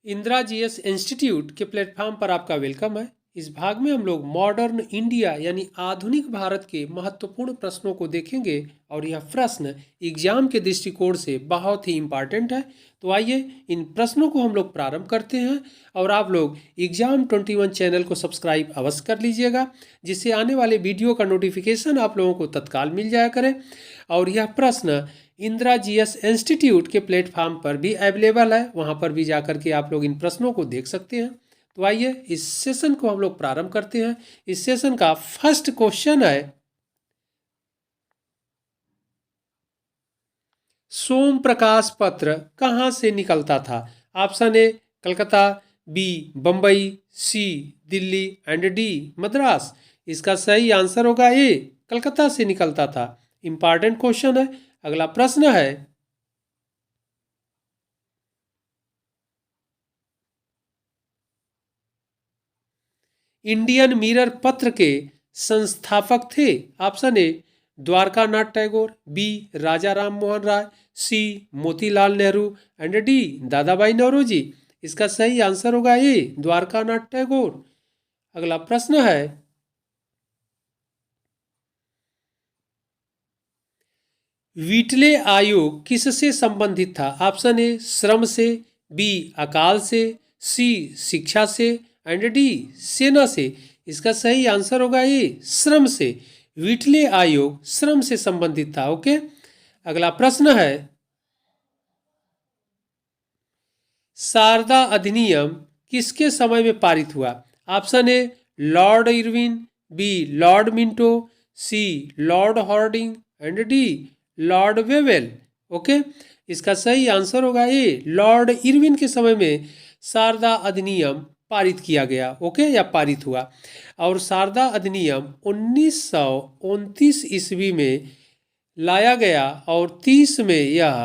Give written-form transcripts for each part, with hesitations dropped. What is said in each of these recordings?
Indira GS institute के platform पर आपका वेलकम है। इस भाग में हम लोग मॉडर्न इंडिया यानी आधुनिक भारत के महत्वपूर्ण प्रश्नों को देखेंगे और यह प्रश्न एग्जाम के दृष्टिकोण से बहुत ही इम्पॉर्टेंट है। तो आइए इन प्रश्नों को हम लोग प्रारंभ करते हैं और आप लोग एग्जाम 21 चैनल को सब्सक्राइब अवश्य कर लीजिएगा, जिससे आने वाले वीडियो का नोटिफिकेशन आप लोगों को तत्काल मिल जाया करे। और यह प्रश्न इंदिरा जीएस इंस्टीट्यूट के प्लेटफॉर्म पर भी अवेलेबल है, वहाँ पर भी जाकर के आप लोग इन प्रश्नों को देख सकते हैं। तो आइए इस सेशन को हम लोग प्रारंभ करते हैं। इस सेशन का फर्स्ट क्वेश्चन है, सोम प्रकाश पत्र कहाँ से निकलता था? Option A Calcutta, B Bombay, C Delhi and D Madras. इसका सही आंसर होगा ए, कलकत्ता से निकलता था। इंपॉर्टेंट क्वेश्चन है। अगला प्रश्न है, इंडियन मिरर पत्र के संस्थापक थे? Option A Dwarkanath Tagore, B Raja Ram Mohan Roy, C Motilal Nehru and D Dada Bhai Naoroji. इसका सही आंसर होगा ए, द्वारकानाथ टैगोर। अगला प्रश्न है, व्हिटले आयोग किससे संबंधित था? ऑप्शन ए श्रम से, बी अकाल से, सी शिक्षा से एंड डी सेना से। इसका सही आंसर होगा ए, श्रम से। व्हिटले आयोग श्रम से संबंधित था। ओके। अगला प्रश्न है, शारदा अधिनियम किसके समय में पारित हुआ? Option A Lord Irwin, B Lord Minto, C Lord Hardinge and D Lord Wavell. Okay. इसका सही आंसर होगा ए, लॉर्ड इरविन के समय में शारदा अधिनियम पारित किया गया। ओके, या पारित हुआ। और शारदा अधिनियम 1929 ईस्वी में लाया गया और 30 में यह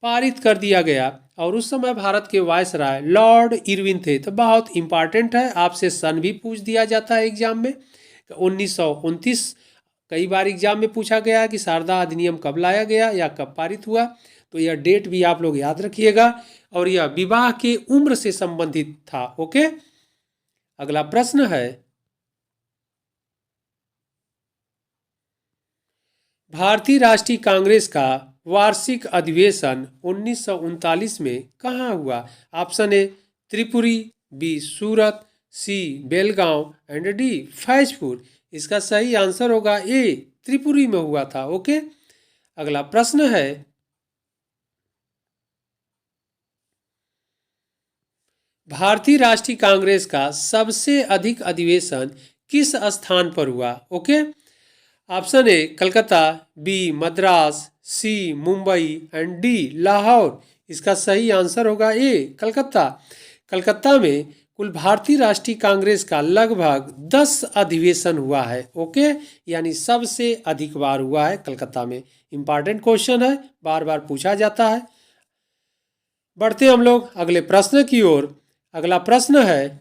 पारित कर दिया गया। और उस समय भारत के वायसराय लॉर्ड इरविन थे। तो बहुत इंपॉर्टेंट है, आपसे सन भी पूछ दिया जाता है एग्जाम में। 1929 कई बार एग्जाम में पूछा गया है कि शारदा अधिनियम कब लाया गया या कब पारित हुआ। तो यह डेट भी आप लोग याद रखिएगा। और यह विवाह के उम्र से संबंधित था। ओके। अगला प्रश्न है, भारतीय राष्ट्रीय कांग्रेस का वार्षिक अधिवेशन 1939 में कहाँ हुआ? Option A Tripuri, B Surat, C Belgaum and D Faizpur. इसका सही आंसर होगा ए, त्रिपुरी में हुआ था। ओके। अगला प्रश्न है, भारतीय राष्ट्रीय कांग्रेस का सबसे अधिक अधिवेशन किस स्थान पर हुआ? Okay. Option A Calcutta, B Madras, C Mumbai and D Lahore. इसका सही आंसर होगा ए, कलकत्ता। कलकत्ता में कुल भारतीय राष्ट्रीय कांग्रेस का लगभग 10 अधिवेशन हुआ है। ओके, यानी सबसे अधिक बार हुआ है कलकत्ता में। इंपॉर्टेंट क्वेश्चन है, बार बार पूछा जाता है। बढ़ते हम लोग अगले प्रश्न की ओर। अगला प्रश्न है,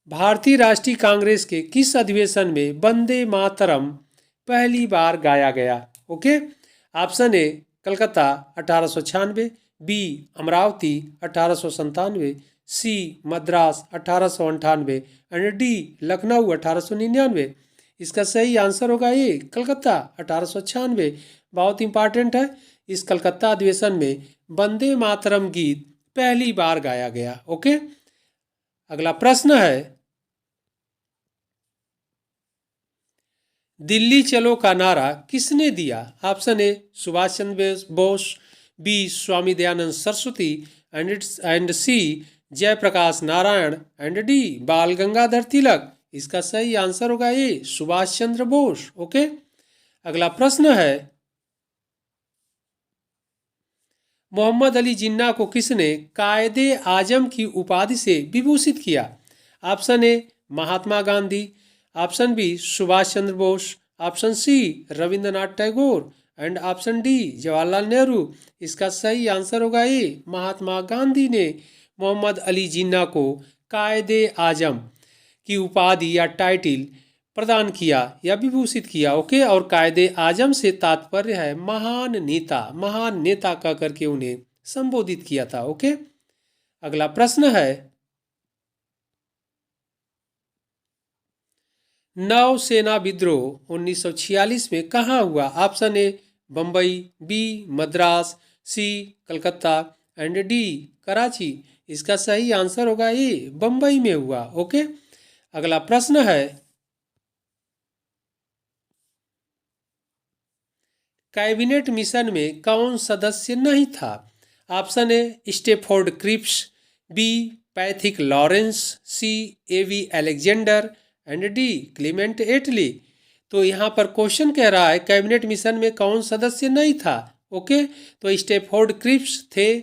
भारतीय राष्ट्रीय कांग्रेस के किस अधिवेशन में वंदे मातरम पहली बार गाया गया? Okay. Option A Calcutta 1896, B Amravati 1897, C Madras 1898 and D Lucknow 1899। इसका सही आंसर होगा ए, कलकत्ता 1896। बहुत इंपॉर्टेंट है। इस कलकत्ता अधिवेशन में वंदे मातरम गीत पहली बार गाया गया। ओके। अगला प्रश्न है, दिल्ली चलो का नारा किसने दिया? Option A Subhash Chandra Bose, B Swami Dayanand Saraswati and C Jayaprakash Narayan and D Bal Gangadhar Tilak. इसका सही आंसर होगा ए, सुभाष चंद्र बोस। ओके। अगला प्रश्न है, मोहम्मद अली जिन्ना को किसने कायदे आजम की उपाधि से विभूषित किया? Option A Mahatma Gandhi, option B Subhash Chandra Bose, option C Rabindranath Tagore and option D Jawaharlal Nehru. इसका सही आंसर होगा ए, महात्मा गांधी ने मोहम्मद अली जिन्ना को कायदे आजम की उपाधि या टाइटिल प्रदान किया या विभूषित किया। ओके। और कायदे आजम से तात्पर्य है महान नेता, महान नेता कह करके उन्हें संबोधित किया था। ओके, अगला प्रश्न है, नौसेना विद्रोह 1946 में कहाँ हुआ? Option A Bombay, B Madras, C Calcutta and D Karachi. इसका सही आंसर होगा ए बम्बई में हुआ। ओके, अगला प्रश्न है, कैबिनेट मिशन में कौन सदस्य नहीं था? Option A Stafford Cripps, B Pethick Lawrence, C A V Alexander and D Clement Attlee. तो यहाँ पर क्वेश्चन कह रहा है कैबिनेट मिशन में कौन सदस्य नहीं था। ओके, तो स्टेफोर्ड क्रिप्स थे,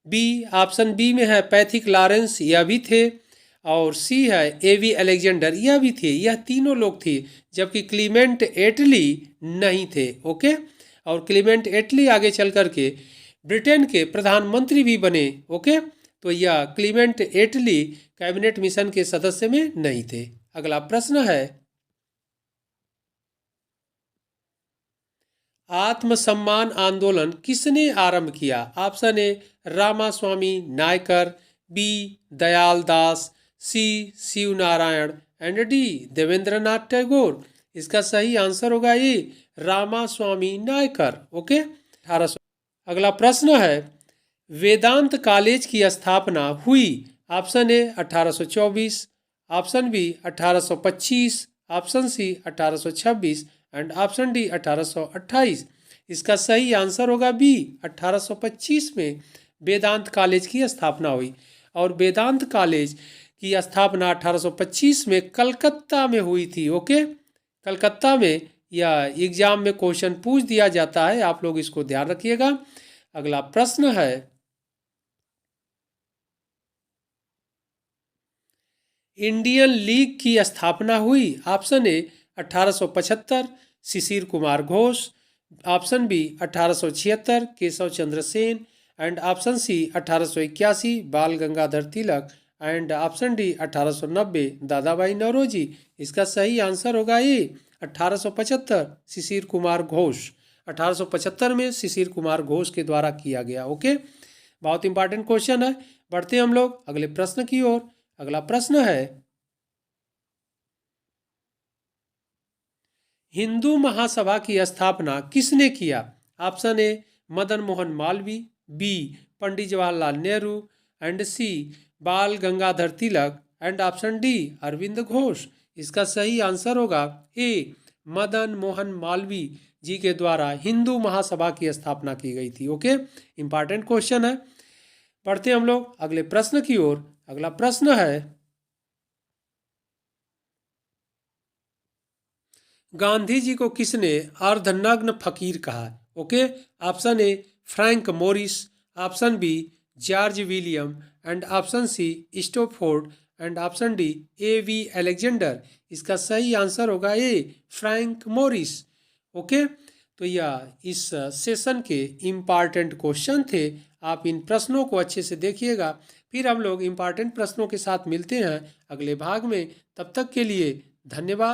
बी ऑप्शन बी में है पैथिक लॉरेंस, यह भी थे, और सी है एवी अलेक्जेंडर, यह भी थे। यह तीनों लोग थे, जबकि क्लीमेंट एटली नहीं थे। ओके, और क्लीमेंट एटली आगे चल करके ब्रिटेन के प्रधानमंत्री भी बने। ओके, तो यह क्लीमेंट एटली कैबिनेट मिशन के सदस्य में नहीं थे। अगला प्रश्न है, आत्मसम्मान आंदोलन किसने आरंभ किया? Option A Ramaswamy Naicker, B Dayal Das, C Shiv Narayan and D Debendranath Tagore. इसका सही आंसर होगा ये रामास्वामी नायकर। ओके, 1800। अगला प्रश्न है, वेदांत कॉलेज की स्थापना हुई? Option A 1824, option B 1825, option C 1826 and option D 1828। इसका सही आंसर होगा बी 1825 में वेदांत कॉलेज की स्थापना हुई। और वेदांत कॉलेज की स्थापना 1825 में कलकत्ता में हुई थी। ओके, कलकत्ता में यह एग्जाम में क्वेश्चन पूछ दिया जाता है, आप लोग इसको ध्यान रखिएगा। अगला प्रश्न है, इंडियन लीग की स्थापना हुई? Option A 1875 Shishir Kumar Ghosh, option B 1876 Keshav Chandra Sen and option C 1881 Bal Gangadhar Tilak and option D 1890 Dada Bhai Naoroji. इसका सही आंसर होगा ये 1875 शिशिर कुमार घोष। 1875 में शिशिर कुमार घोष के द्वारा किया गया। ओके, बहुत इंपॉर्टेंट क्वेश्चन है। बढ़ते हम लोग अगले प्रश्न की ओर। अगला प्रश्न है, हिंदू महासभा की स्थापना किसने किया? Option A Madan Mohan Malviya, B Pandit Jawaharlal Nehru and C Bal Gangadhar Tilak and option D Aurobindo Ghosh. इसका सही आंसर होगा ए मदन मोहन मालवीय जी के द्वारा हिंदू महासभा की स्थापना की गई थी। ओके, इंपॉर्टेंट क्वेश्चन है। पढ़ते हम लोग अगले प्रश्न की ओर। अगला प्रश्न है, गांधी जी को किसने अर्धनग्न फकीर कहा? Okay, option A Frank Morris, option B George William and option C Stafford and option D A V Alexander. इसका सही आंसर होगा ए फ्रैंक मोरिस। ओके, तो यह इस सेशन के इम्पॉर्टेंट क्वेश्चन थे। आप इन प्रश्नों को अच्छे से देखिएगा, फिर हम लोग इम्पॉर्टेंट प्रश्नों के साथ मिलते हैं अगले भाग में। तब तक के लिए धन्यवाद।